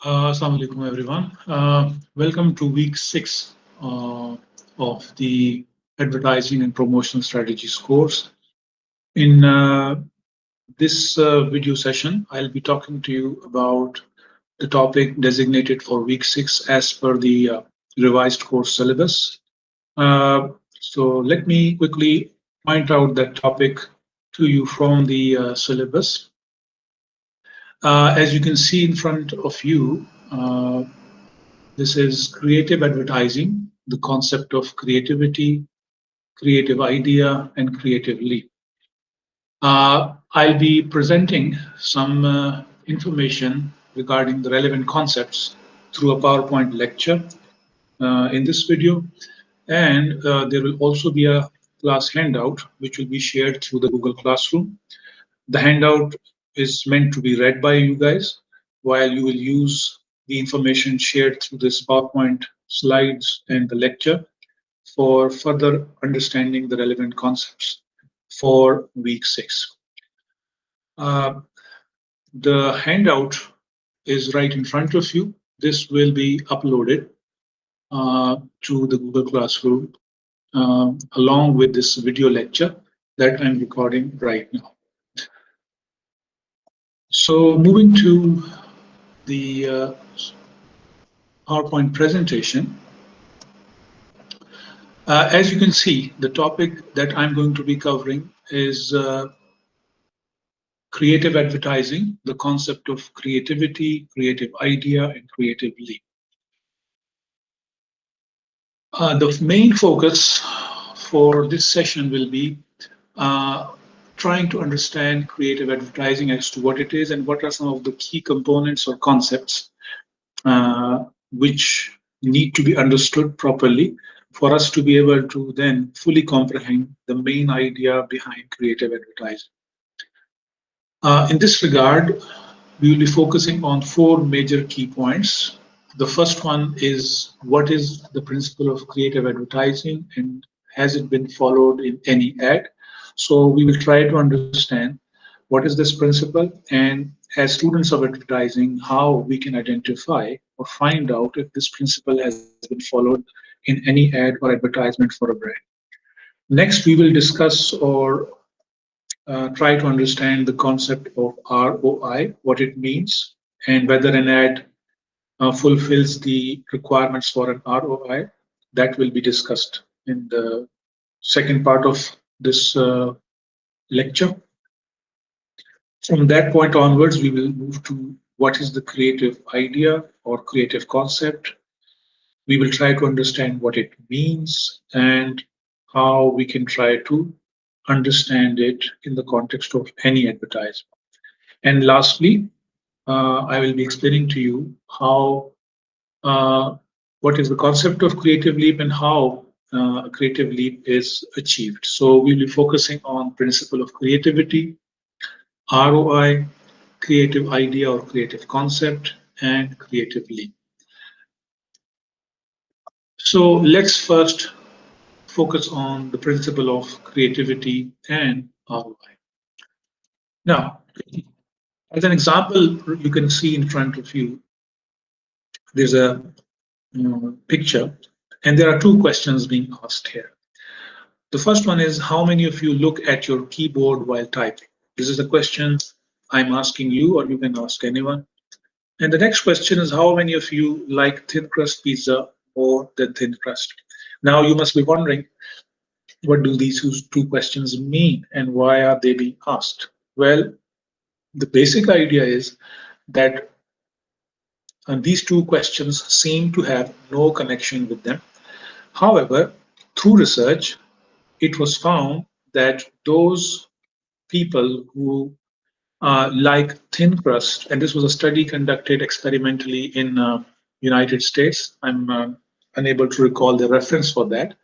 Assalamu alaikum, everyone. Welcome to week 6 of the Advertising and Promotional Strategies course. In this video session, I'll be talking to you about the topic designated for week 6 as per the revised course syllabus. So let me quickly point out that topic to you from the syllabus. As you can see in front of you, this is creative advertising, the concept of creativity, creative idea, and creative leap. I'll be presenting some information regarding the relevant concepts through a PowerPoint lecture in this video, and there will also be a class handout which will be shared through the Google Classroom. The handout is meant to be read by you guys while you will use the information shared through this PowerPoint slides and the lecture for further understanding the relevant concepts for week 6. The handout is right in front of you. This will be uploaded to the Google Classroom along with this video lecture that I'm recording right now. So moving to the PowerPoint presentation, as you can see, the topic that I'm going to be covering is creative advertising, the concept of creativity, creative idea, and creative leap. The main focus for this session will be trying to understand creative advertising as to what it is and what are some of the key components or concepts which need to be understood properly for us to be able to then fully comprehend the main idea behind creative advertising. In this regard, we will be focusing on 4 major key points. The first one is, what is the principle of creative advertising and has it been followed in any ad? So we will try to understand what is this principle, and as students of advertising, how we can identify or find out if this principle has been followed in any ad or advertisement for a brand. Next, we will discuss or try to understand the concept of ROI, what it means, and whether an ad fulfills the requirements for an ROI. That will be discussed in the second part of this lecture. From that point onwards, we will move to what is the creative idea or creative concept. We will try to understand what it means and how we can try to understand it in the context of any advertisement. And lastly, I will be explaining to you how what is the concept of creative leap and how a creative leap is achieved. So we'll be focusing on principle of creativity, ROI, creative idea or creative concept, and creative leap. So let's first focus on the principle of creativity and ROI. Now, as an example, you can see in front of you, there's a picture, and there are 2 questions being asked here. The first one is, how many of you look at your keyboard while typing? This is a question I'm asking you, or you can ask anyone. And the next question is, how many of you like thin crust pizza more than thin crust? Now you must be wondering, what do these 2 questions mean and why are they being asked? Well, the basic idea is that these 2 questions seem to have no connection with them. However, through research, it was found that those people who like thin crust, and this was a study conducted experimentally in United States. I'm unable to recall the reference for that,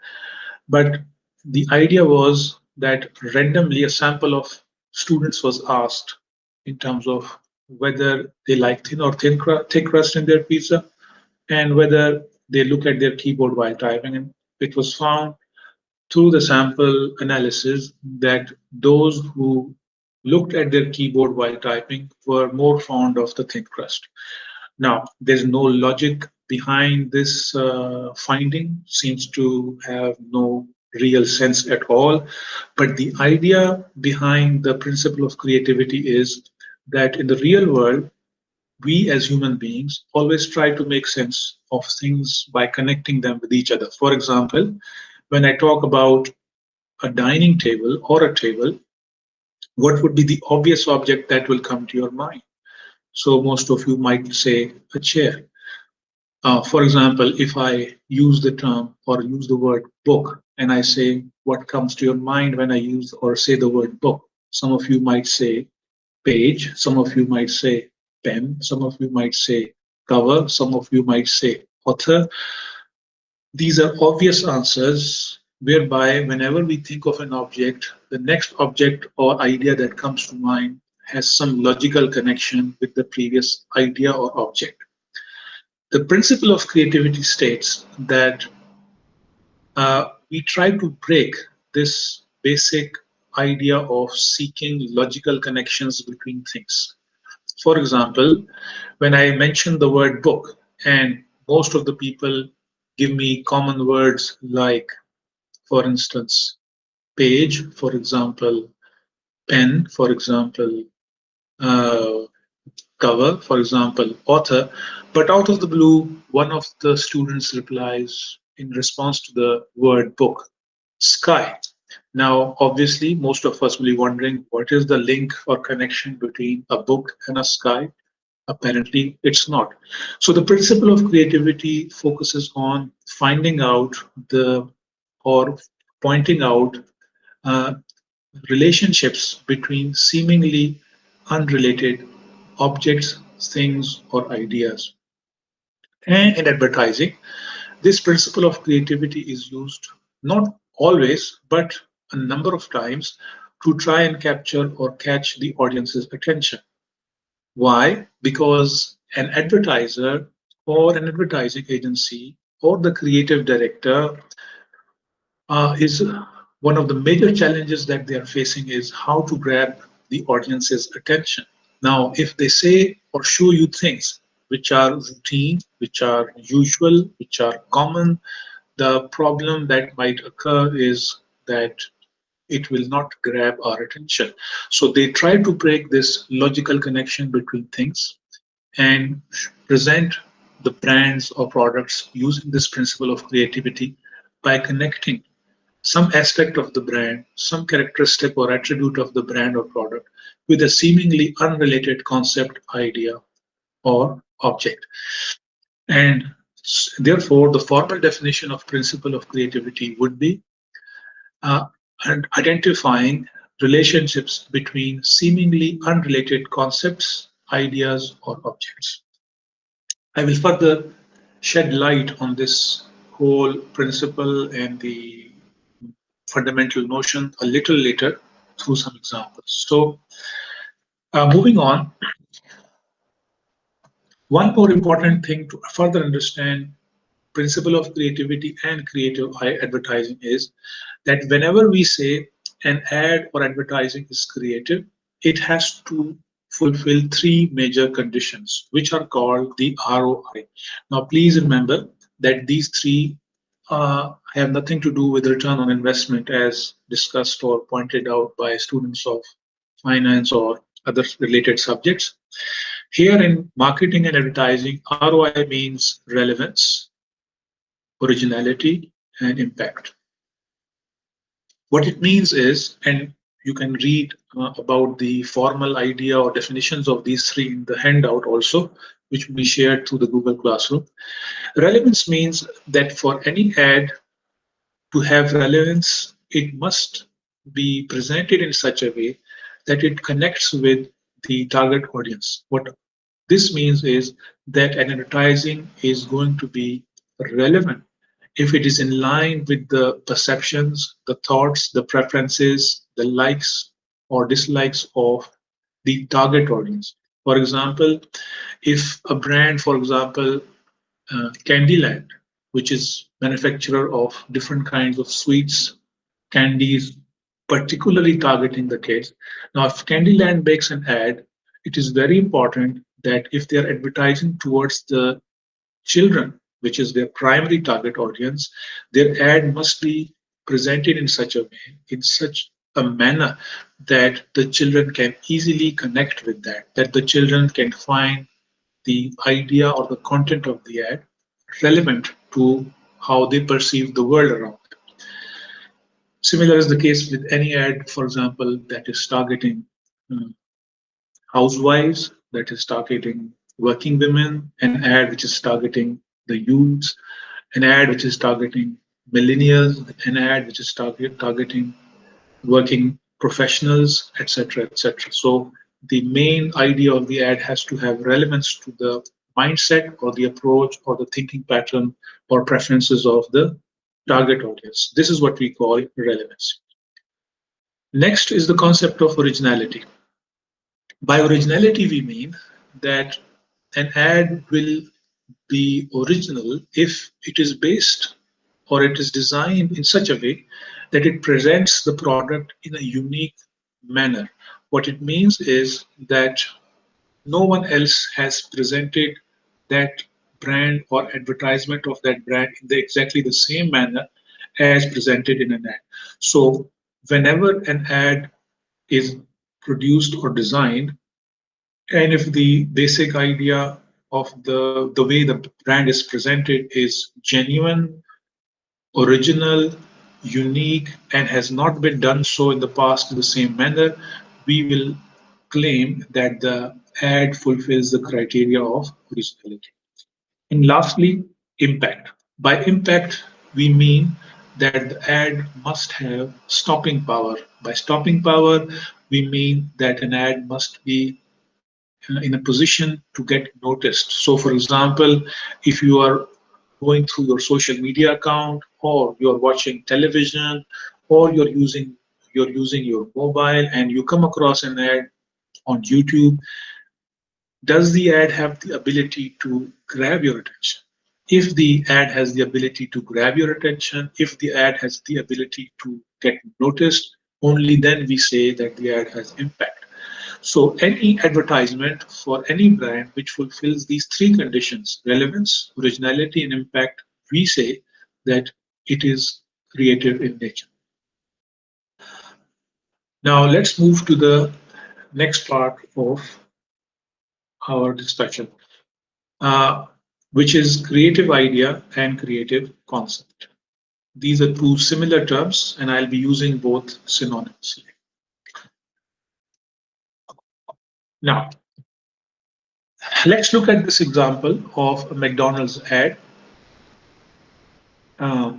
but the idea was that randomly a sample of students was asked in terms of whether they like thin or thick crust in their pizza, and whether they look at their keyboard while typing. And it was found through the sample analysis that those who looked at their keyboard while typing were more fond of the thin crust. Now, there's no logic behind this finding, seems to have no real sense at all. But the idea behind the principle of creativity is that in the real world, we as human beings always try to make sense of things by connecting them with each other. For example, when I talk about a dining table or a table, what would be the obvious object that will come to your mind? So most of you might say a chair. For example, if I use the term or use the word book and I say what comes to your mind when I use or say the word book, some of you might say page, some of you might say pen, some of you might say cover, some of you might say author. These are obvious answers whereby whenever we think of an object, the next object or idea that comes to mind has some logical connection with the previous idea or object. The principle of creativity states that we try to break this basic idea of seeking logical connections between things. For example, when I mention the word book, and most of the people give me common words like, for instance, page, for example, pen, for example, uh, cover, for example, author. But out of the blue, one of the students replies in response to the word book, sky. Now, obviously, most of us will be wondering what is the link or connection between a book and a sky? Apparently, it's not. So, the principle of creativity focuses on finding out the or pointing out uh, relationships between seemingly unrelated objects, things, or ideas. And in advertising, this principle of creativity is used not always, but a number of times to try and capture or catch the audience's attention. Why? Because an advertiser or an advertising agency or the creative director is one of the major challenges that they are facing is how to grab the audience's attention. Now, if they say or show you things which are routine, which are usual, which are common, the problem that might occur is that it will not grab our attention. So they try to break this logical connection between things and present the brands or products using this principle of creativity by connecting some aspect of the brand, some characteristic or attribute of the brand or product with a seemingly unrelated concept, idea, or object. And therefore, the formal definition of principle of creativity would be uh, and identifying relationships between seemingly unrelated concepts, ideas, or objects. I will further shed light on this whole principle and the fundamental notion a little later through some examples. So, moving on, one more important thing to further understand principle of creativity and creative advertising is that whenever we say an ad or advertising is creative, it has to fulfill three major conditions, which are called the ROI. Now, please remember that these three have nothing to do with return on investment as discussed or pointed out by students of finance or other related subjects. Here in marketing and advertising, ROI means relevance, originality, and impact. What it means is, and you can read about the formal idea or definitions of these three in the handout also, which will be shared through the Google Classroom. Relevance means that for any ad to have relevance, it must be presented in such a way that it connects with the target audience. What this means is that an advertising is going to be relevant if it is in line with the perceptions, the thoughts, the preferences, the likes or dislikes of the target audience. For example, if a brand, for example, Candyland, which is manufacturer of different kinds of sweets, candies, particularly targeting the kids. Now, if Candyland makes an ad, it is very important that if they are advertising towards the children, which is their primary target audience, their ad must be presented in such a way, in such a manner that the children can easily connect with that the children can find the idea or the content of the ad relevant to how they perceive the world around them. Similar is the case with any ad, for example, that is targeting uh, housewives, that is targeting working women, an ad which is targeting the youths, an ad which is targeting millennials, an ad which is targeting working professionals, etc., etc. So the main idea of the ad has to have relevance to the mindset or the approach or the thinking pattern or preferences of the target audience. This is what we call relevance. Next is the concept of originality. By originality, we mean that an ad will be original if it is based or it is designed in such a way that it presents the product in a unique manner. What it means is that no one else has presented that brand or advertisement of that brand in exactly the same manner as presented in an ad. So, whenever an ad is produced or designed, and if the basic idea of the way the brand is presented is genuine, original, unique, and has not been done so in the past in the same manner, we will claim that the ad fulfills the criteria of originality. And lastly, impact. By impact, we mean that the ad must have stopping power. By stopping power, we mean that an ad must be in a position to get noticed. So, for example, if you are going through your social media account, or you're watching television, or you're using your mobile, and you come across an ad on YouTube, does the ad have the ability to grab your attention? If the ad has the ability to grab your attention, if the ad has the ability to get noticed, only then we say that the ad has impact. So any advertisement for any brand which fulfills these three conditions, relevance, originality, and impact, we say that it is creative in nature. Now let's move to the next part of our discussion, uh, which is creative idea and creative concept. These are two similar terms, and I'll be using both synonymously. Now, let's look at this example of a McDonald's ad.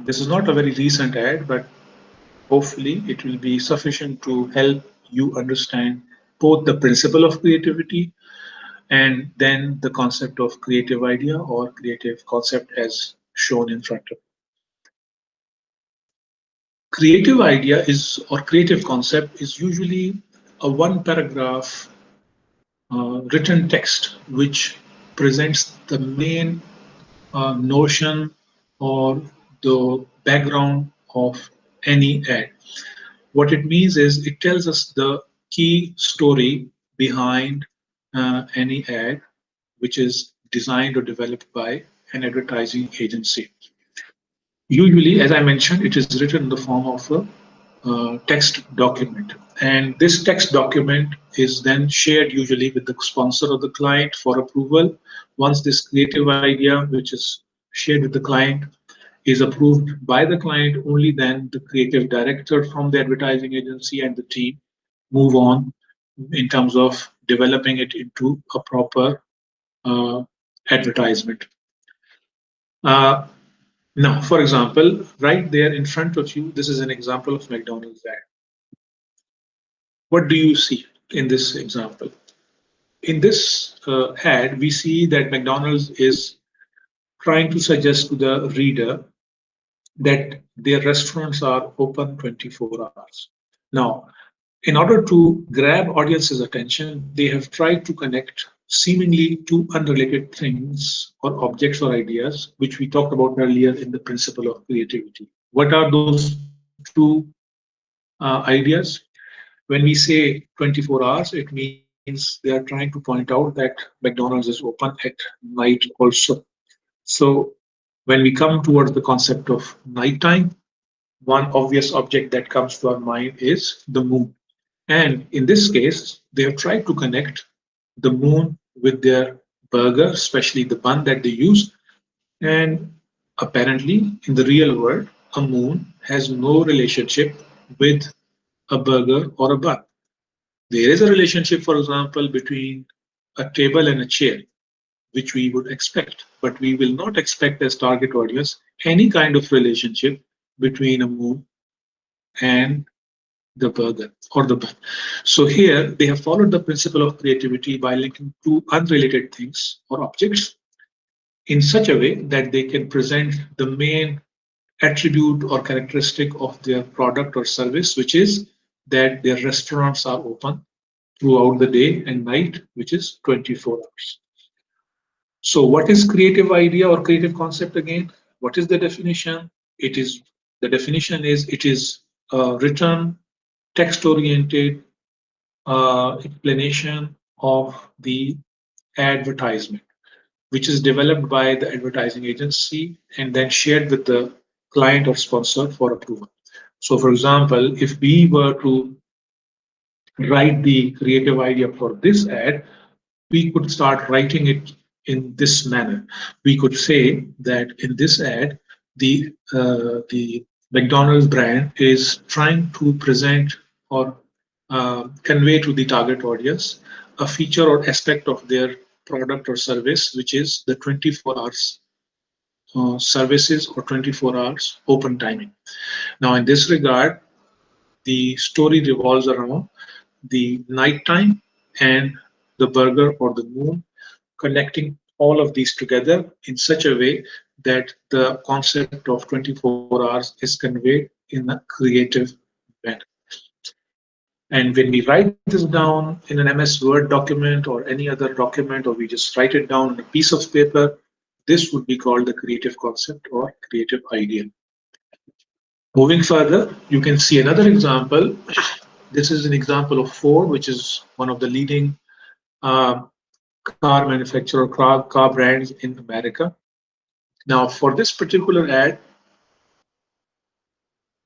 This is not a very recent ad, but hopefully it will be sufficient to help you understand both the principle of creativity and then the concept of creative idea or creative concept as shown in front of you. Creative idea is or creative concept is usually a one paragraph written text which presents the main notion or the background of any ad. What it means is it tells us the key story behind any ad which is designed or developed by an advertising agency. Usually, as I mentioned, it is written in the form of a text document. And this text document is then shared usually with the sponsor of the client for approval. Once this creative idea, which is shared with the client, is approved by the client, only then the creative director from the advertising agency and the team move on in terms of developing it into a proper uh, advertisement. Uh, Now, for example, right there in front of you, this is an example of McDonald's ad. What do you see in this example? In this ad, we see that McDonald's is trying to suggest to the reader that their restaurants are open 24 hours. Now, in order to grab audience's attention, they have tried to connect seemingly two unrelated things or objects or ideas, which we talked about earlier in the principle of creativity. What are those two ideas? When we say 24 hours, it means means they are trying to point out that McDonald's is open at night also. So when we come towards the concept of nighttime, one obvious object that comes to our mind is the moon. And in this case, they have tried to connect the moon with their burger, especially the bun that they use. And apparently, in the real world, a moon has no relationship with a burger or a bun. There is a relationship, for example, between a table and a chair, which we would expect, but we will not expect as target audience any kind of relationship between a moon and the burger or the bun. So here they have followed the principle of creativity by linking two unrelated things or objects in such a way that they can present the main attribute or characteristic of their product or service, which is that their restaurants are open throughout the day and night, which is 24 hours. So, what is creative idea or creative concept again? What is the definition? It is the definition is it is a written, text-oriented explanation of the advertisement, which is developed by the advertising agency and then shared with the client or sponsor for approval. So, for example, if we were to write the creative idea for this ad, we could start writing it in this manner. We could say that in this ad, the McDonald's brand is trying to present or convey to the target audience a feature or aspect of their product or service, which is the 24 hours services or 24 hours open timing. Now, in this regard, the story revolves around the nighttime and the burger or the moon, connecting all of these together in such a way that the concept of 24 hours is conveyed in a creative manner. And when we write this down in an MS Word document or any other document, or we just write it down on a piece of paper, this would be called the creative concept or creative idea. Moving further, you can see another example. This is an example of Ford, which is one of the leading uh, car manufacturer, car brands in America. Now, for this particular ad,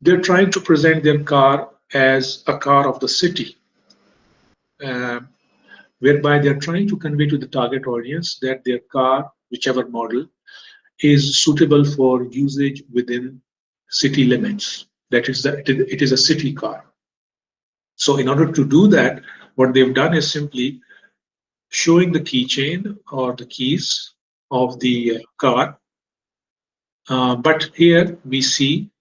they're trying to present their car as a car of the city, uh, whereby they're trying to convey to the target audience that their car, whichever model, is suitable for usage within city limits. That is, that it is a city car. So, in order to do that, what they've done is simply showing the keychain or the keys of the car. But here we see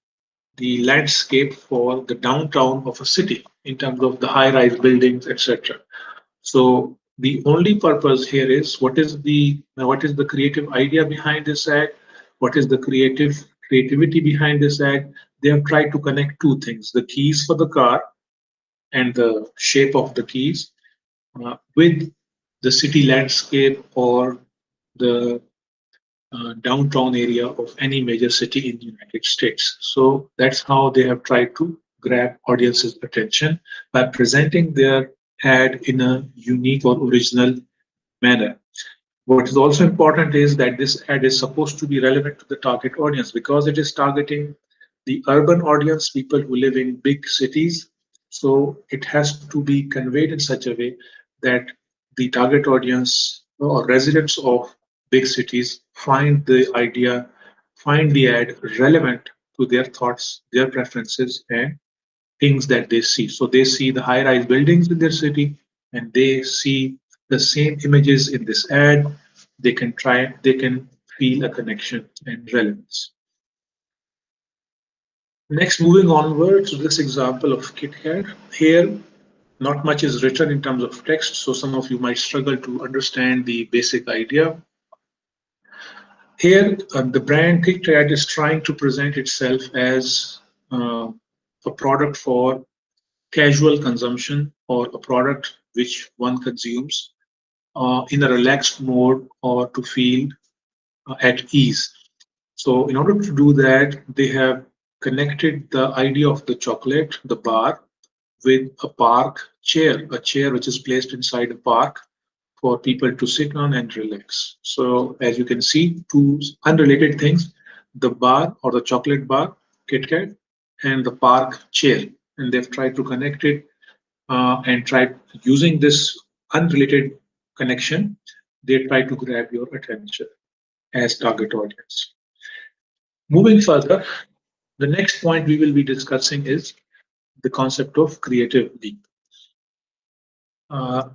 the landscape for the downtown of a city in terms of the high-rise buildings, etc. So the only purpose here is what is the creative idea behind this ad? What is the creativity behind this ad? They have tried to connect two things: the keys for the car and the shape of the keys with the city landscape or the downtown area of any major city in the United States. So that's how they have tried to grab audience's attention by presenting their ad in a unique or original manner. What is also important is that this ad is supposed to be relevant to the target audience because it is targeting the urban audience, people who live in big cities. So it has to be conveyed in such a way that the target audience or residents of big cities find the ad relevant to their thoughts, their preferences, and things that they see. So they see the high rise buildings in their city and they see the same images in this ad. They can feel a connection and relevance. Next, moving onward to this example of KitKat. Here, not much is written in terms of text, so some of you might struggle to understand the basic idea. Here, the brand KitKat is trying to present itself as a product for casual consumption or a product which one consumes in a relaxed mode or to feel at ease. So, in order to do that, they have connected the idea of the chocolate, the bar, with a park chair, a chair which is placed inside a park for people to sit on and relax. So as you can see, two unrelated things, the bar or the chocolate bar, KitKat, and the park chair. And they've tried to connect it and tried using this unrelated connection, they try to grab your attention as target audience. Moving further, the next point we will be discussing is the concept of creative leap. Uh,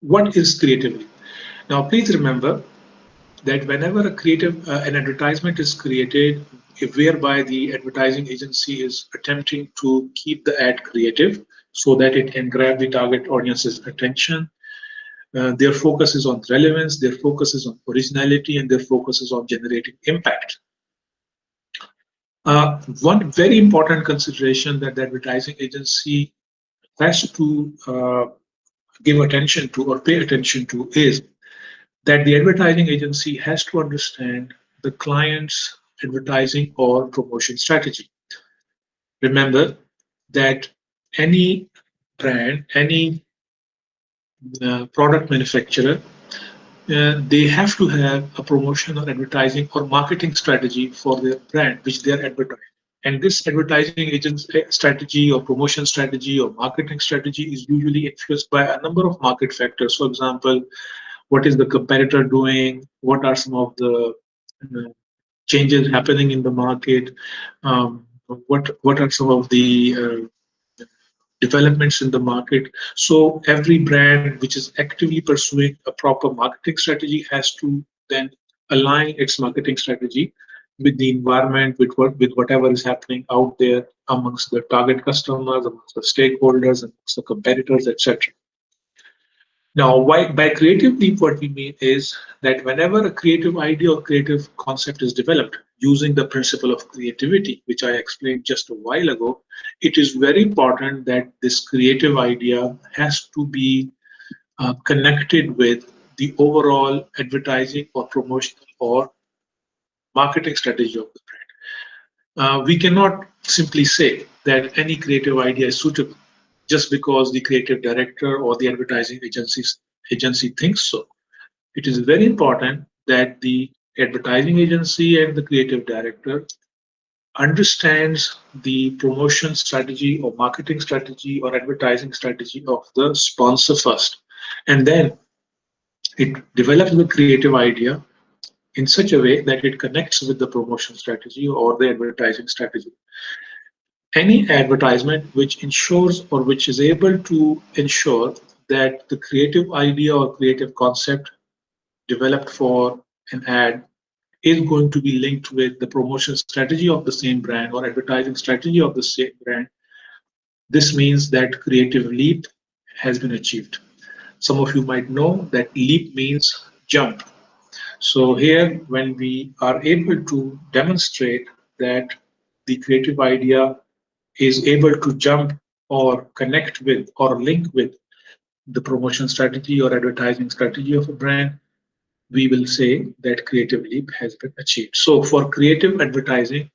what is creative leap? Now, please remember that whenever an advertisement is created, whereby the advertising agency is attempting to keep the ad creative so that it can grab the target audience's attention, their focus is on relevance, their focus is on originality, and their focus is on generating impact. One very important consideration that the advertising agency has to give attention to or pay attention to is that the advertising agency has to understand the client's advertising or promotion strategy. Remember that any brand, any product manufacturer, they have to have a promotion or advertising or marketing strategy for their brand, which they are advertising. And this advertising agent strategy or promotion strategy or marketing strategy is usually influenced by a number of market factors. For example, what is the competitor doing? What are some of the uh, changes happening in the market? What are some of the developments in the market? So every brand which is actively pursuing a proper marketing strategy has to then align its marketing strategy with the environment, with whatever is happening out there amongst the target customers, amongst the stakeholders, amongst the competitors, etc. Now, by creative leap, what we mean is that whenever a creative idea or creative concept is developed using the principle of creativity, which I explained just a while ago, it is very important that this creative idea has to be connected with the overall advertising or promotional or marketing strategy of the brand. We cannot simply say that any creative idea is suitable just because the creative director or the agency thinks so. It is very important that the advertising agency and the creative director understands the promotion strategy or marketing strategy or advertising strategy of the sponsor first, and then it develops the creative idea in such a way that it connects with the promotion strategy or the advertising strategy. Any advertisement which ensures or which is able to ensure that the creative idea or creative concept developed for an ad is going to be linked with the promotion strategy of the same brand or advertising strategy of the same brand, this means that creative leap has been achieved. Some of you might know that leap means jump. So here, when we are able to demonstrate that the creative idea is able to jump or connect with or link with the promotion strategy or advertising strategy of a brand, we will say that creative leap has been achieved. So for creative advertising,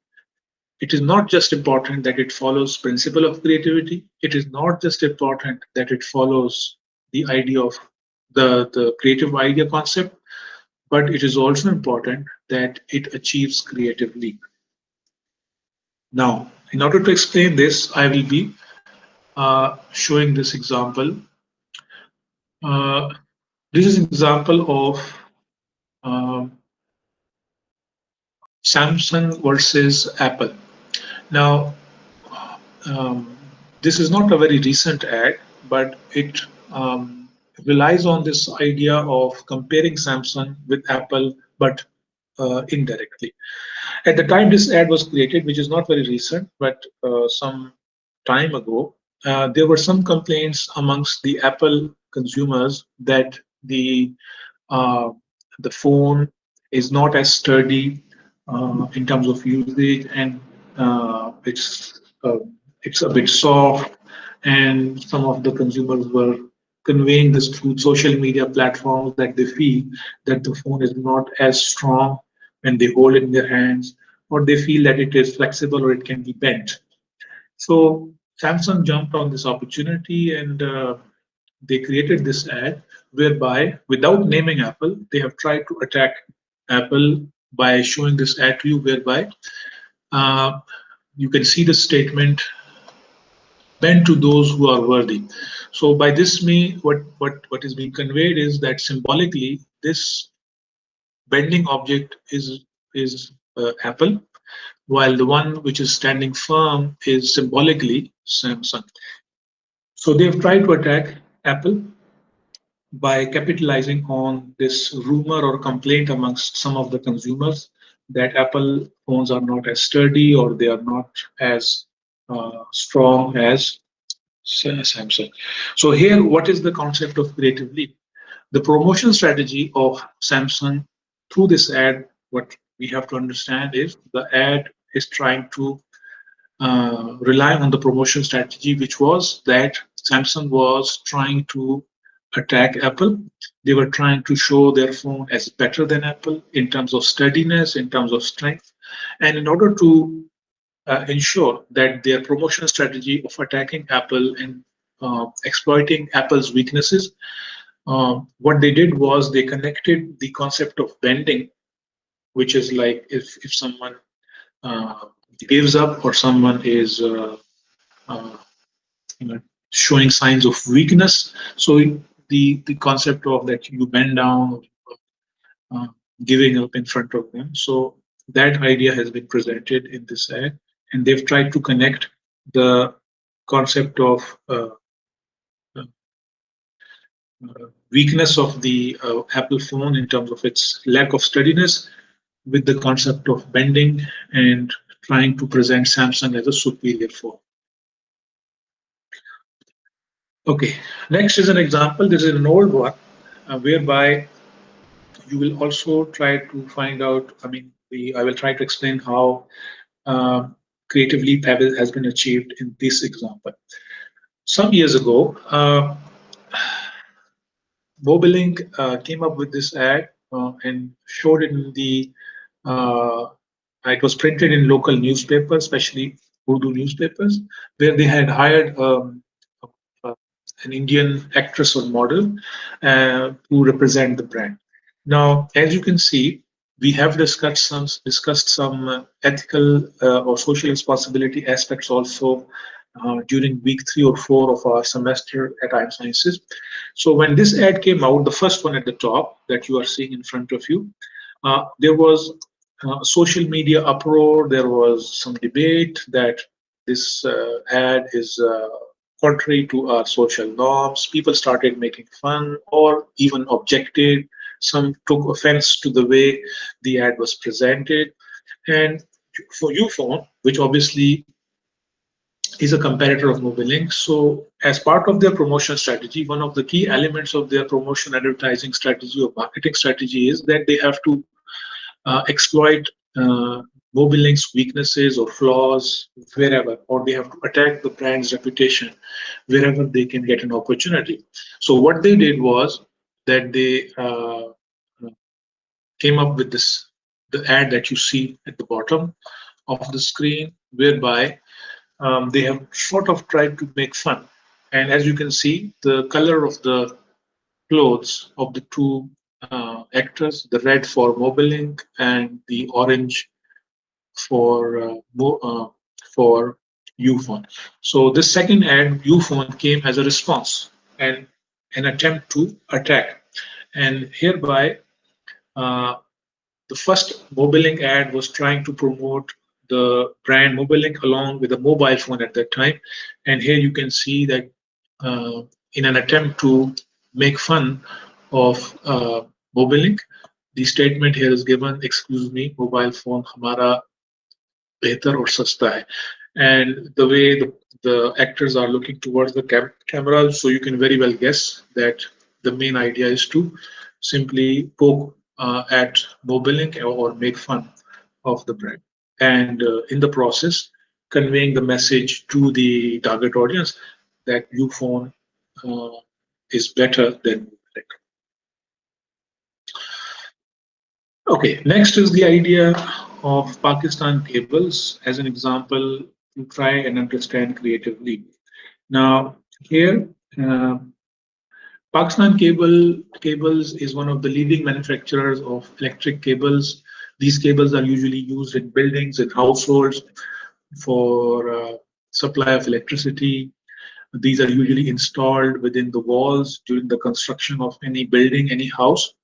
it is not just important that it follows principle of creativity. It is not just important that it follows the idea of the creative idea concept, but it is also important that it achieves creative leap. Now, in order to explain this, I will be showing this example. Uh, this is an example of uh, Samsung versus Apple. Now, um, this is not a very recent ad, but it relies on this idea of comparing Samsung with Apple, but indirectly. At the time this ad was created, which is not very recent, but some time ago, there were some complaints amongst the Apple consumers that uh, the phone is not as sturdy in terms of usage, and it's a bit soft. And some of the consumers were conveying this through social media platforms that they feel that the phone is not as strong when they hold it in their hands, or they feel that it is flexible or it can be bent. So Samsung jumped on this opportunity and they created this ad whereby, without naming Apple, they have tried to attack Apple by showing this ad to you, whereby uh, you can see the statement, "Bend to those who are worthy." So by this me, what is being conveyed is that symbolically, this bending object is Apple, while the one which is standing firm is symbolically Samsung. So they've tried to attack Apple by capitalizing on this rumor or complaint amongst some of the consumers that Apple phones are not as sturdy or they are not as strong as Samsung. So here, what is the concept of creative leap? The promotion strategy of Samsung through this ad, what we have to understand is the ad is trying to rely on the promotion strategy, which was that Samsung was trying to attack Apple. They were trying to show their phone as better than Apple in terms of sturdiness, in terms of strength. And in order to ensure that their promotion strategy of attacking Apple and exploiting Apple's weaknesses, what they did was they connected the concept of bending, which is like if someone uh, gives up or someone is uh, you know, showing signs of weakness. So the concept of that you bend down, uh, giving up in front of them. So that idea has been presented in this ad, and they've tried to connect the concept of uh, weakness of the Apple phone in terms of its lack of steadiness with the concept of bending and trying to present Samsung as a superior phone. Okay, next is an example. This is an old one whereby you will also try to find out. I mean, I will try to explain how creative leap has been achieved in this example. Some years ago, Mobilink came up with this ad and showed it in the. Uh, it was printed in local newspapers, especially Urdu newspapers, where they had hired uh, an Indian actress or model to represent the brand. Now, as you can see, we have discussed some ethical or social responsibility aspects also during week 3 or 4 of our semester at IM Sciences. So when this ad came out, the first one at the top that you are seeing in front of you, there was social media uproar. There was some debate that this ad is contrary to our social norms. People started making fun or even objected. Some took offense to the way the ad was presented. And for Ufone, which obviously is a competitor of Mobilink, so as part of their promotion strategy, one of the key elements of their promotion advertising strategy or marketing strategy is that they have to exploit uh, Mobilink's weaknesses or flaws wherever, or they have to attack the brand's reputation wherever they can get an opportunity. So what they did was that they came up with the ad that you see at the bottom of the screen, whereby they have sort of tried to make fun. And as you can see, the color of the clothes of the two actors, the red for Mobilink and the orange for Ufone. So this second ad, Ufone, came as a response and an attempt to attack. And hereby, uh, the first Mobilink ad was trying to promote the brand Mobilink along with a mobile phone at that time. And here you can see that in an attempt to make fun of Mobilink, the statement here is given, excuse me, mobile phone हमारा बेहतर और सस्ता है. And the way the actors are looking towards the camera, so you can very well guess that the main idea is to simply poke at Mobilink or make fun of the brand. And in the process, conveying the message to the target audience that Ufone uh, is better than Mobilink. Okay, next is the idea of Pakistan cables. As an example, to try and understand creatively. Now, here, uh, Cables is one of the leading manufacturers of electric cables. These cables are usually used in buildings and households for supply of electricity. These are usually installed within the walls during the construction of any building, any house.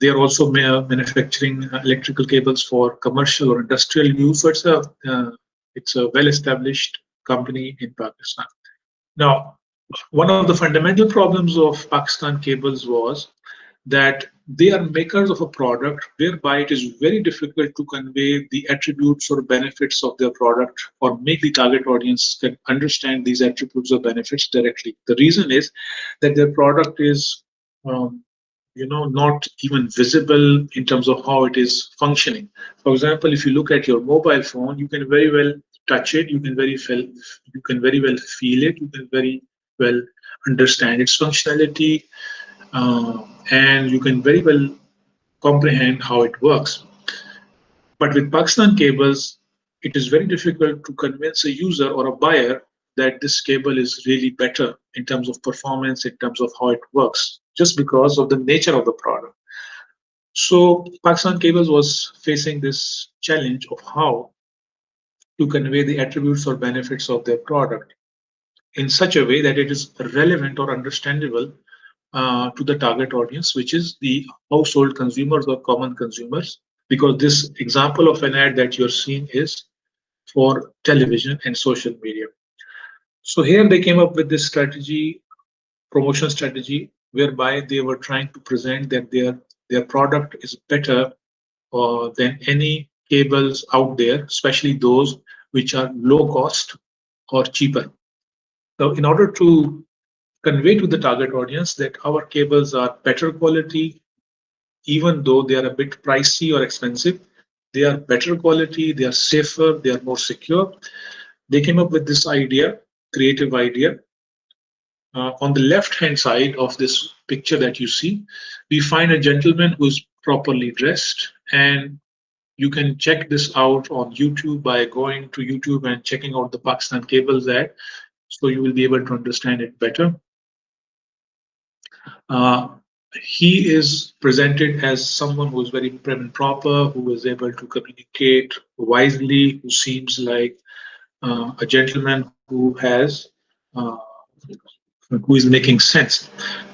They are also manufacturing electrical cables for commercial or industrial use. So it's a well-established company in Pakistan. Now, one of the fundamental problems of Pakistan Cables was that they are makers of a product whereby it is very difficult to convey the attributes or benefits of their product or make the target audience can understand these attributes or benefits directly. The reason is that their product is um, not even visible in terms of how it is functioning. For example, if you look at your mobile phone, you can very well touch it, you can very well feel it, you can very well understand its functionality, and you can very well comprehend how it works. But with Pakistan cables, it is very difficult to convince a user or a buyer that this cable is really better in terms of performance, in terms of how it works, just because of the nature of the product. So Pakistan Cables was facing this challenge of how to convey the attributes or benefits of their product in such a way that it is relevant or understandable to the target audience, which is the household consumers or common consumers. Because this example of an ad that you're seeing is for television and social media. So here they came up with this strategy, promotion strategy, whereby they were trying to present that their product is better than any cables out there, especially those which are low cost or cheaper. So in order to convey to the target audience that our cables are better quality, even though they are a bit pricey or expensive, they are better quality, they are safer, they are more secure. They came up with this idea, creative idea. On the left hand side of this picture that you see, we find a gentleman who's properly dressed, and you can check this out on YouTube by going to YouTube and checking out the Pakistan Cables ad. So you will be able to understand it better. Uh, he is presented as someone who is very prim and proper, who is able to communicate wisely, who seems like a gentleman who is making sense,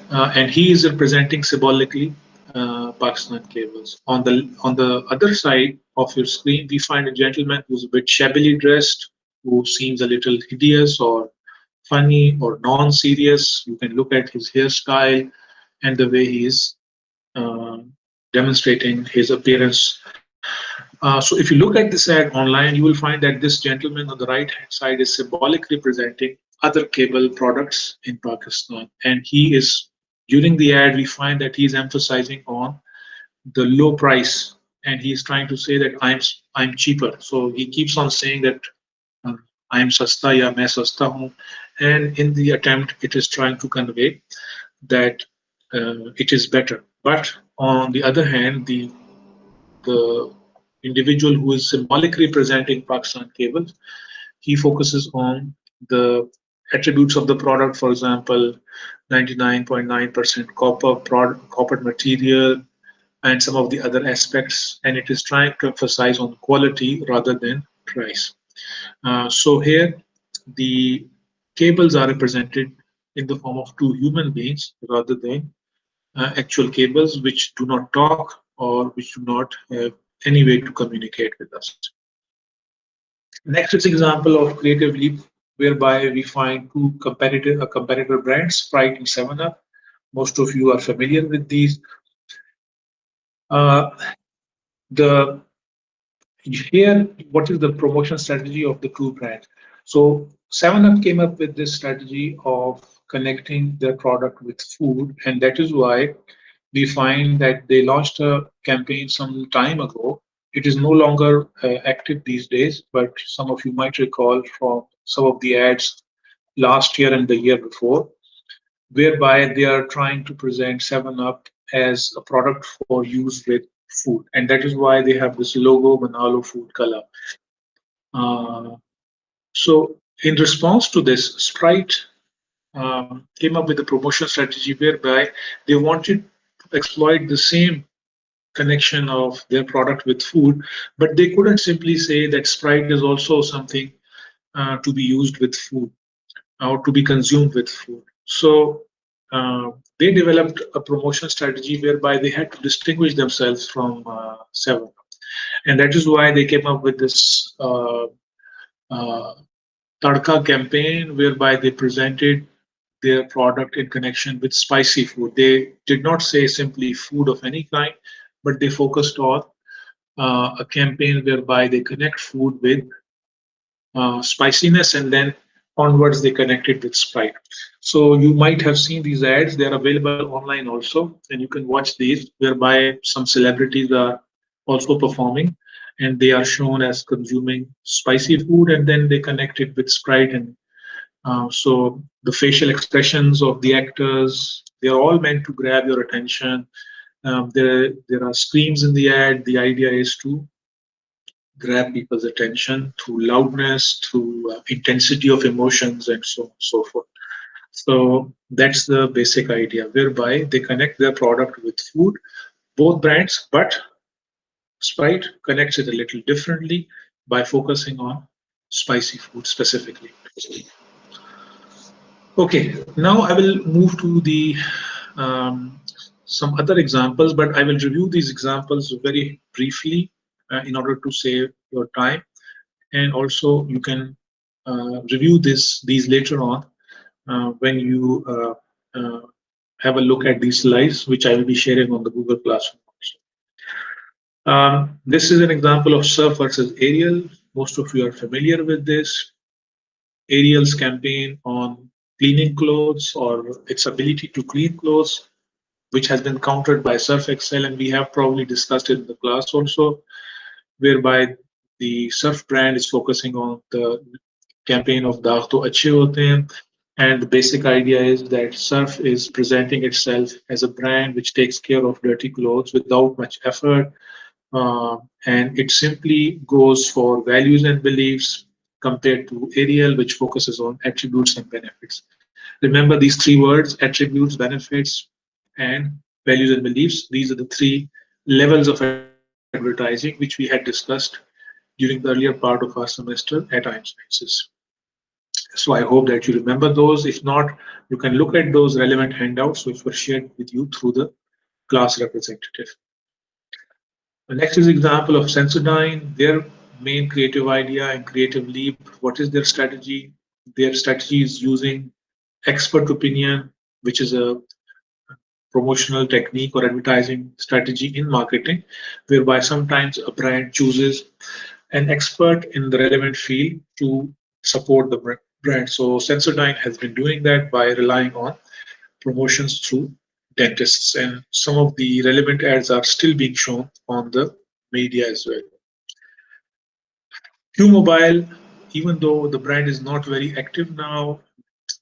and he is representing symbolically Pakistan Cables. On the other side of your screen, we find a gentleman who's a bit shabbily dressed, who seems a little hideous or funny or non-serious. You can look at his hairstyle and the way he is uh, demonstrating his appearance. So if you look at this ad online, you will find that this gentleman on the right hand side is symbolically presenting other cable products in Pakistan. And he is, during the ad, we find that he's emphasizing on the low price, and he's trying to say that I'm cheaper. So he keeps on saying that uh, I'm sasta ya main sasta hu. And in the attempt, it is trying to convey that it is better. But on the other hand, the individual who is symbolically representing Pakistan Cables, he focuses on the attributes of the product, for example, 99.9% copper material, and some of the other aspects, and it is trying to emphasize on quality rather than price. So here, the cables are represented in the form of two human beings rather than actual cables which do not talk or which do not have any way to communicate with us. Next is example of creative leap, whereby we find two competitor brands, Sprite and 7-Up. Most of you are familiar with these. Uh, the Here, what is the promotion strategy of the two brands? So 7-Up came up with this strategy of connecting their product with food, and that is why we find that they launched a campaign some time ago. It is no longer active these days, but some of you might recall from some of the ads last year and the year before, whereby they are trying to present 7-Up as a product for use with food. And that is why they have this logo, Manalo food color. Uh, So in response to this, Sprite came up with a promotion strategy whereby they wanted to exploit the same connection of their product with food, but they couldn't simply say that Sprite is also something to be used with food or to be consumed with food. So they developed a promotion strategy whereby they had to distinguish themselves from Seven, and that is why they came up with this uh, Tadka campaign, whereby they presented their product in connection with spicy food. They did not say simply food of any kind, but they focused on a campaign whereby they connect food with spiciness, and then onwards they connect it with Sprite. So you might have seen these ads. They are available online also, and you can watch these whereby some celebrities are also performing, and they are shown as consuming spicy food, and then they connect it with Sprite. And so the facial expressions of the actors, they're all meant to grab your attention. There are screams in the ad. The idea is to grab people's attention through loudness, through intensity of emotions, and so on and so forth. So that's the basic idea, whereby they connect their product with food, both brands, but Sprite connects it a little differently by focusing on spicy food specifically. Okay, now I will move to the some other examples, but I will review these examples very briefly in order to save your time, and also you can review these later on when you have a look at these slides, which I will be sharing on the Google Classroom. This is an example of Surf versus Ariel. Most of you are familiar with this. Ariel's campaign on cleaning clothes or its ability to clean clothes, which has been countered by Surf Excel, and we have probably discussed it in the class also, whereby the Surf brand is focusing on the campaign of Daag To Achhe Hote Hain. And the basic idea is that Surf is presenting itself as a brand which takes care of dirty clothes without much effort. And it simply goes for values and beliefs compared to Ariel, which focuses on attributes and benefits. Remember these three words: attributes, benefits, and values and beliefs. These are the three levels of advertising which we had discussed during the earlier part of our semester at IM Sciences. So I hope that you remember those. If not, you can look at those relevant handouts which were shared with you through the class representative. The next is example of Sensodyne, their main creative idea and creative leap. What is their strategy? Their strategy is using expert opinion, which is a promotional technique or advertising strategy in marketing, whereby sometimes a brand chooses an expert in the relevant field to support the brand. So Sensodyne has been doing that by relying on promotions through dentists, and some of the relevant ads are still being shown on the media as well. Q Mobile, even though the brand is not very active now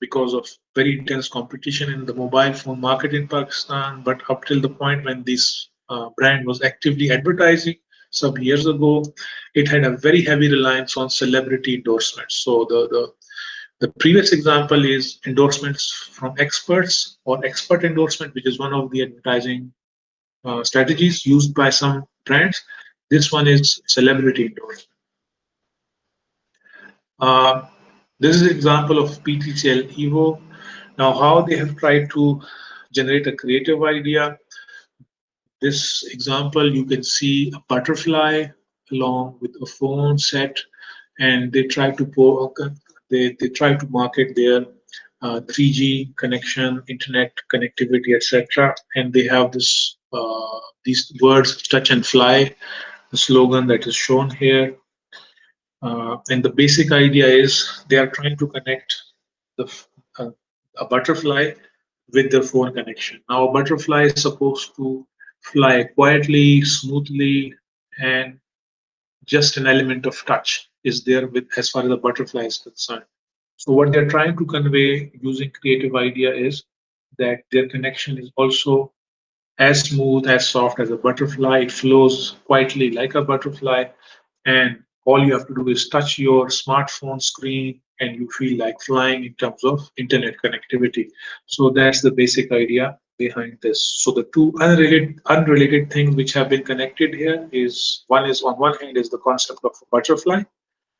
because of very intense competition in the mobile phone market in Pakistan, but up till the point when this brand was actively advertising some years ago, it had a very heavy reliance on celebrity endorsements. So the previous example is endorsements from experts or expert endorsement, which is one of the advertising strategies used by some brands. This one is celebrity endorsement. Uh, this is an example of PTCL Evo. Now, how they have tried to generate a creative idea. This example, you can see a butterfly along with a phone set, and they try to they try to market their 3G connection, internet connectivity, etc. And they have these words, touch and fly, the slogan that is shown here. And the basic idea is they are trying to connect the uh, a butterfly with their phone connection. Now, a butterfly is supposed to fly quietly, smoothly, and just an element of touch is there with as far as the butterfly is concerned. So, what they're trying to convey using creative idea is that their connection is also as smooth, as soft as a butterfly. It flows quietly like a butterfly, and all you have to do is touch your smartphone screen and you feel like flying in terms of internet connectivity. So that's the basic idea behind this. So the two unrelated things which have been connected here is on one hand is the concept of a butterfly,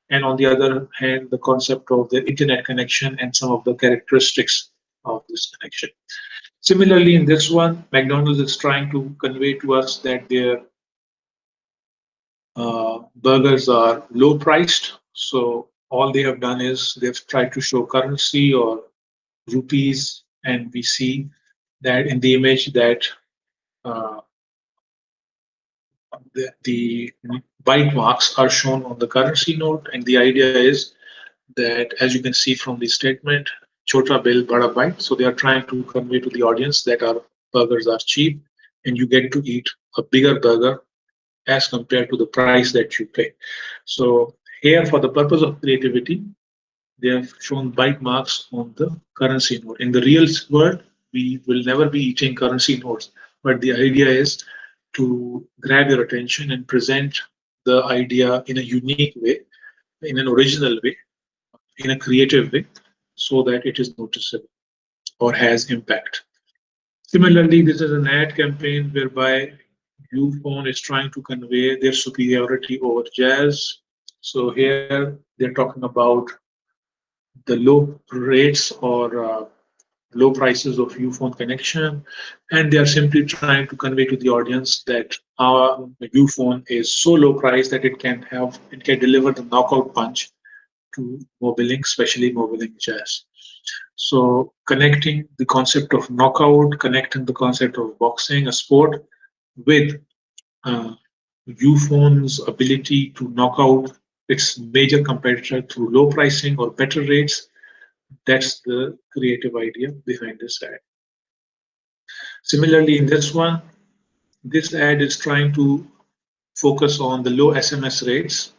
and on the other hand the concept of the internet connection and some of the characteristics of this connection. Similarly, in this one, McDonald's is trying to convey to us that their burgers are low priced. So all they have done is they've tried to show currency or rupees, and we see that in the image that uh, the bite marks are shown on the currency note, and the idea is that, as you can see from the statement, chota bill bada bite. So they are trying to convey to the audience that our burgers are cheap, and you get to eat a bigger burger as compared to the price that you pay. So here, for the purpose of creativity, they have shown bite marks on the currency note. In the real world, we will never be eating currency notes, but the idea is to grab your attention and present the idea in a unique way, in an original way, in a creative way, so that it is noticeable or has impact. Similarly, this is an ad campaign whereby Uphone is trying to convey their superiority over jazz. So here they're talking about the low rates or low prices of Uphone connection, and they are simply trying to convey to the audience that our Uphone is so low price that it can deliver the knockout punch to mobiling, especially mobiling jazz. So connecting the concept of knockout, connecting the concept of boxing, a sport, with uh, Uphone's ability to knock out its major competitor through low pricing or better rates. That's the creative idea behind this ad. Similarly, in this one, this ad is trying to focus on the low SMS rates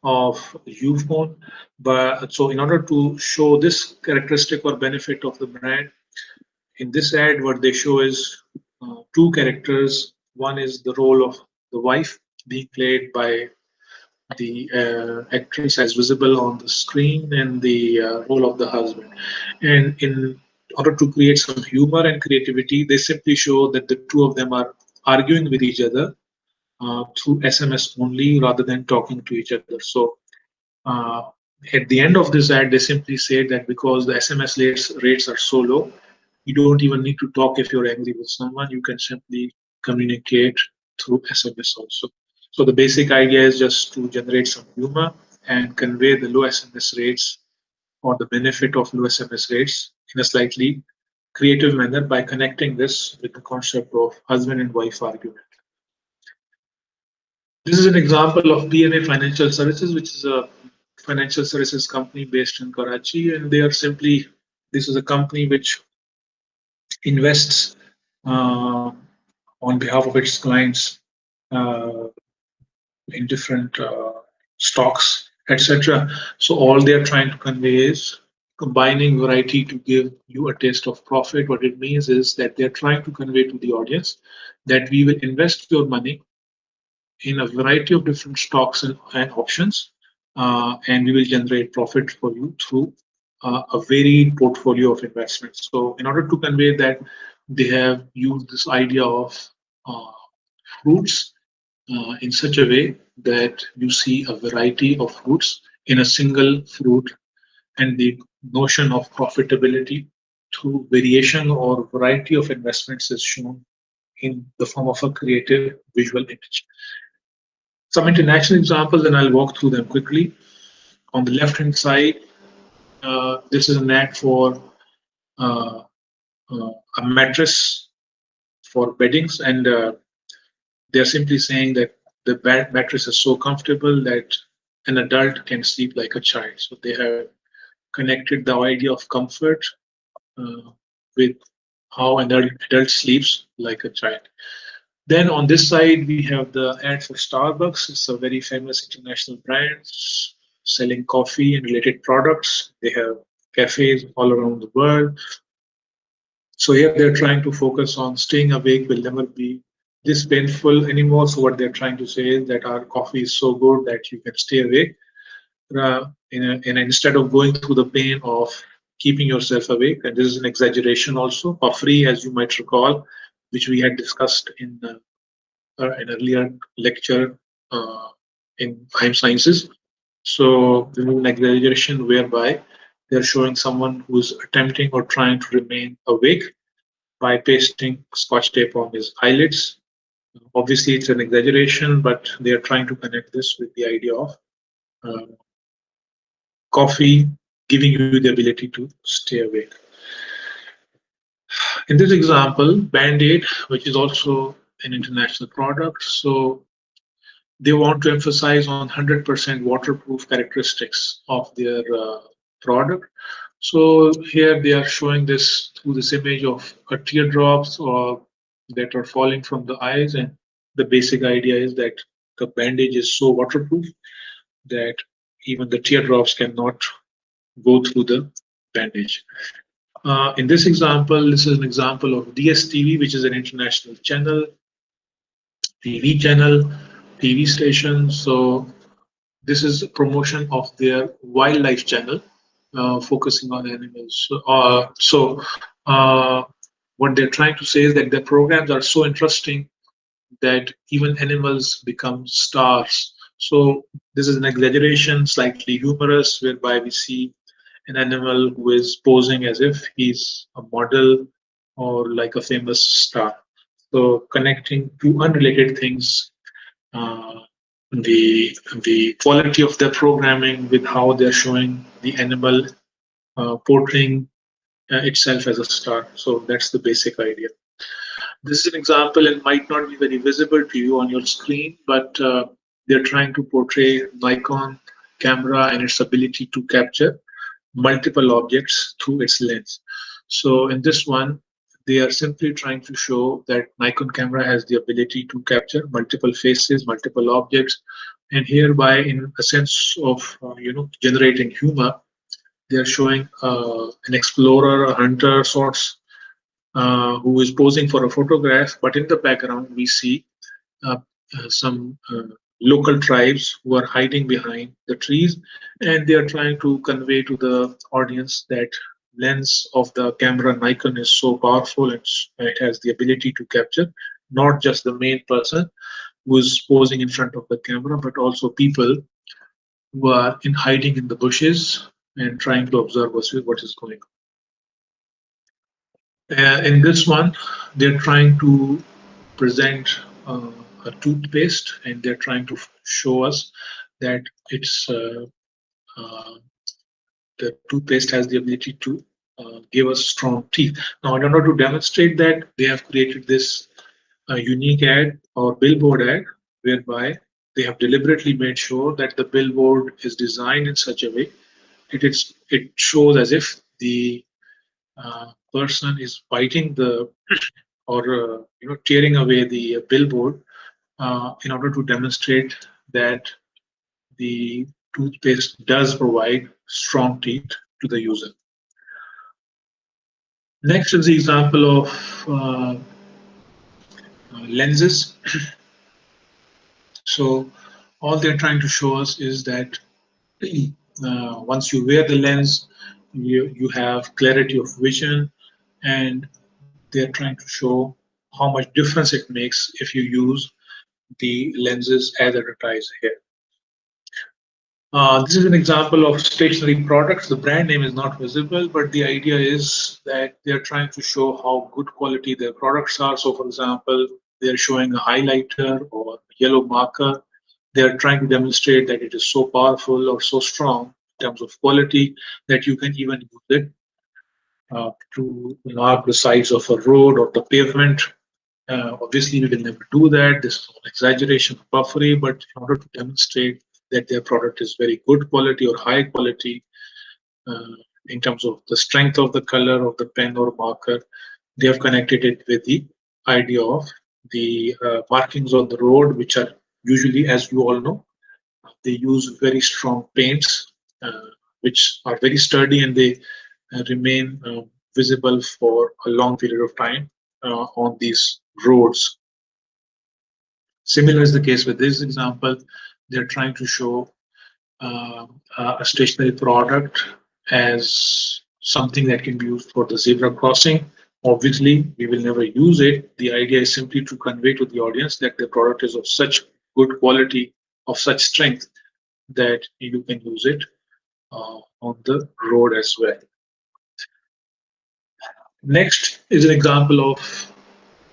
of Uphone. But so in order to show this characteristic or benefit of the brand, in this ad, what they show is two characters. One is the role of the wife being played by the actress as visible on the screen, and the role of the husband. And in order to create some humor and creativity, they simply show that the two of them are arguing with each other through SMS only rather than talking to each other. So uh, at the end of this ad, they simply say that because the SMS rates are so low, you don't even need to talk if you're angry with someone. You can simply communicate through SMS also. So the basic idea is just to generate some humor and convey the low SMS rates or the benefit of low SMS rates in a slightly creative manner by connecting this with the concept of husband and wife argument. This is an example of PNA Financial Services, which is a financial services company based in Karachi, and they are simply, this is a company which invests on behalf of its clients uh, in different stocks, etc. So all they are trying to convey is combining variety to give you a taste of profit. What it means is that they're trying to convey to the audience that we will invest your money in a variety of different stocks and options, and we will generate profit for you through a varied portfolio of investments. So, in order to convey that, they have used this idea of uh, fruits in such a way that you see a variety of fruits in a single fruit, and the notion of profitability through variation or variety of investments is shown in the form of a creative visual image. Some international examples, and I'll walk through them quickly. On the left-hand side, this is an ad for uh, a mattress for beddings, and they're simply saying that the mattress is so comfortable that an adult can sleep like a child. So they have connected the idea of comfort uh, with how an adult sleeps like a child. Then on this side, we have the ad for Starbucks. It's a very famous international brand selling coffee and related products. They have cafes all around the world. So here they're trying to focus on staying awake will never be this painful anymore. So what they're trying to say is that our coffee is so good that you can stay awake. Instead of going through the pain of keeping yourself awake, and this is an exaggeration also. Puffrey, as you might recall, which we had discussed in an earlier lecture in Time Sciences. So this is an exaggeration whereby they're showing someone who's attempting or trying to remain awake by pasting scotch tape on his eyelids. Obviously, it's an exaggeration, but they are trying to connect this with the idea of uh, coffee giving you the ability to stay awake. In this example, Band-Aid, which is also an international product, so they want to emphasize on 100% waterproof characteristics of their product. So here they are showing this through this image of teardrops or that are falling from the eyes, and the basic idea is that the bandage is so waterproof that even the teardrops cannot go through the bandage. In this example, this is an example of DSTV, which is an international channel, TV channel, TV station. So this is a promotion of their wildlife channel, focusing on animals. So what they're trying to say is that their programs are so interesting that even animals become stars. So this is an exaggeration, slightly humorous, whereby we see an animal who is posing as if he's a model or like a famous star. So connecting two unrelated things, uh, the quality of their programming with how they're showing the animal portraying itself as a star. So that's the basic idea. This is an example and might not be very visible to you on your screen, but they're trying to portray Nikon camera and its ability to capture multiple objects through its lens. So in this one, they are simply trying to show that Nikon camera has the ability to capture multiple faces, multiple objects, and hereby, in a sense of generating humor, they are showing an explorer, a hunter sorts, who is posing for a photograph, but in the background we see uh, some local tribes who are hiding behind the trees, and they are trying to convey to the audience that lens of the camera Nikon is so powerful and it has the ability to capture not just the main person who is posing in front of the camera, but also people who are in hiding in the bushes and trying to observe what is going on. In this one, they're trying to present a toothpaste, and they're trying to show us that it's uh, the toothpaste has the ability to give us strong teeth. Now, in order to demonstrate that, they have created this unique ad or billboard ad, whereby they have deliberately made sure that the billboard is designed in such a way it shows as if the person is biting the or tearing away the billboard in order to demonstrate that the toothpaste does provide strong teeth to the user. Next is the example of lenses. So all they're trying to show us is that once you wear the lens, you have clarity of vision, and they're trying to show how much difference it makes if you use the lenses as advertised here. This is an example of stationery products. The brand name is not visible, but the idea is that they're trying to show how good quality their products are. So, for example, they're showing a highlighter or a yellow marker. They're trying to demonstrate that it is so powerful or so strong in terms of quality that you can even use it to mark the sides of a road or the pavement. Obviously, we will never do that. This is an exaggeration of puffery, but in order to demonstrate that their product is very good quality or high quality uh, in terms of the strength of the color of the pen or marker, they have connected it with the idea of the markings on the road, which are usually, as you all know, they use very strong paints, which are very sturdy, and they remain visible for a long period of time on these roads. Similar is the case with this example. They're trying to show a stationary product as something that can be used for the zebra crossing. Obviously, we will never use it. The idea is simply to convey to the audience that the product is of such good quality, of such strength, that you can use it on the road as well. Next is an example of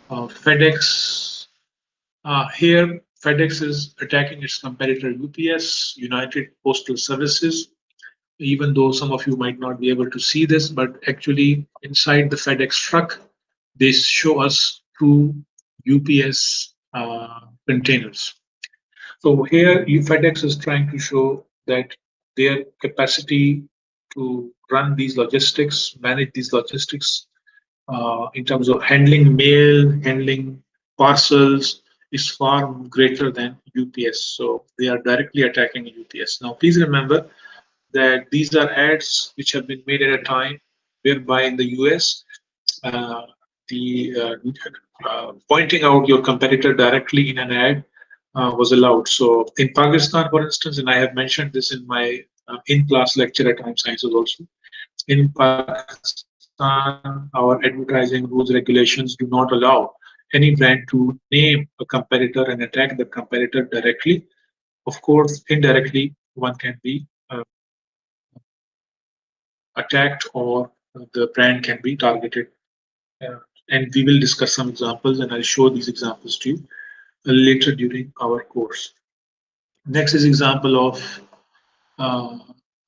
FedEx. Here, FedEx is attacking its competitor UPS, United Postal Services. Even though some of you might not be able to see this, but actually inside the FedEx truck, they show us two UPS containers. So here, FedEx is trying to show that their capacity to run these logistics, manage these logistics in terms of handling mail, handling parcels, is far greater than UPS. So they are directly attacking UPS. Now, please remember that these are ads which have been made at a time whereby in the US, uh, the pointing out your competitor directly in an ad was allowed. So in Pakistan, for instance, and I have mentioned this in my in-class lecture at Time Sciences also, in Pakistan, our advertising rules regulations do not allow any brand to name a competitor and attack the competitor directly. Of course, indirectly, one can be attacked or the brand can be targeted. Uh, and we will discuss some examples, and I'll show these examples to you later during our course. Next is example of uh,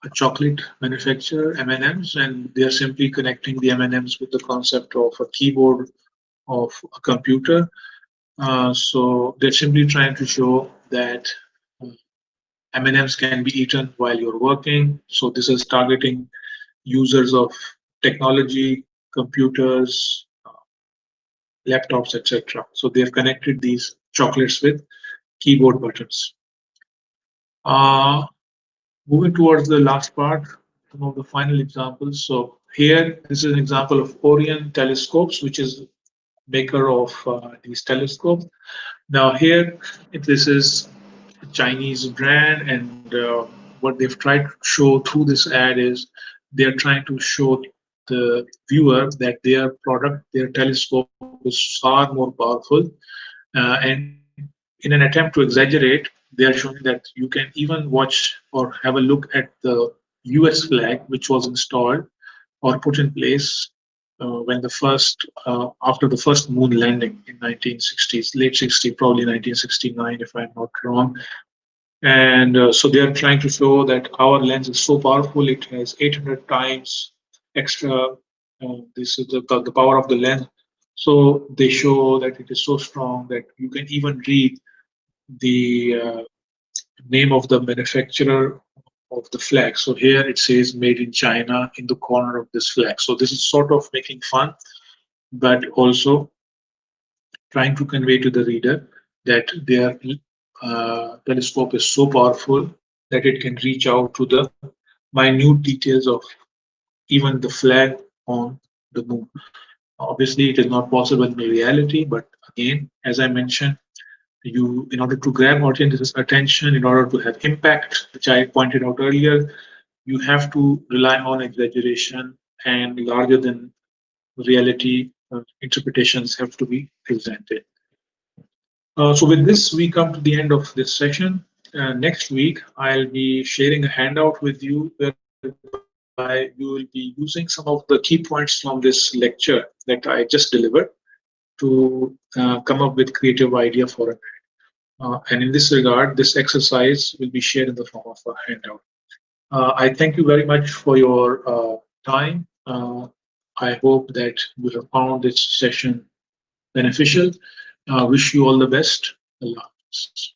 a chocolate manufacturer, M&Ms, and they are simply connecting the M&Ms with the concept of a keyboard of a computer. So they're simply trying to show that uh, M&Ms can be eaten while you're working. So this is targeting users of technology, computers, laptops, etc. So they've connected these chocolates with keyboard buttons. Uh, Moving towards the last part, some of the final examples. So here, this is an example of Orion Telescopes, which is maker of these telescopes. Now here, this is a Chinese brand, and what they've tried to show through this ad is they're trying to show the viewer that their product, their telescope, is far more powerful. And in an attempt to exaggerate, they are showing that you can even watch or have a look at the US flag, which was installed or put in place when the first, after the first moon landing in 1960s, late 60s, probably 1969, if I'm not wrong. And so they are trying to show that our lens is so powerful, it has 800 times extra. This is the power of the lens. So they show that it is so strong that you can even read the name of the manufacturer of the flag. So here it says made in China in the corner of this flag. So this is sort of making fun, but also trying to convey to the reader that their telescope is so powerful that it can reach out to the minute details of even the flag on the moon. Obviously, it is not possible in reality, but again, as I mentioned, you, in order to grab audience's attention, in order to have impact, which I pointed out earlier, you have to rely on exaggeration, and larger than reality interpretations have to be presented. So with this, we come to the end of this session. Next week, I'll be sharing a handout with you whereby you will be using some of the key points from this lecture that I just delivered to come up with creative idea for it. And in this regard, this exercise will be shared in the form of a handout. I thank you very much for your time. I hope that you have found this session beneficial. Wish you all the best. Allah Hafiz.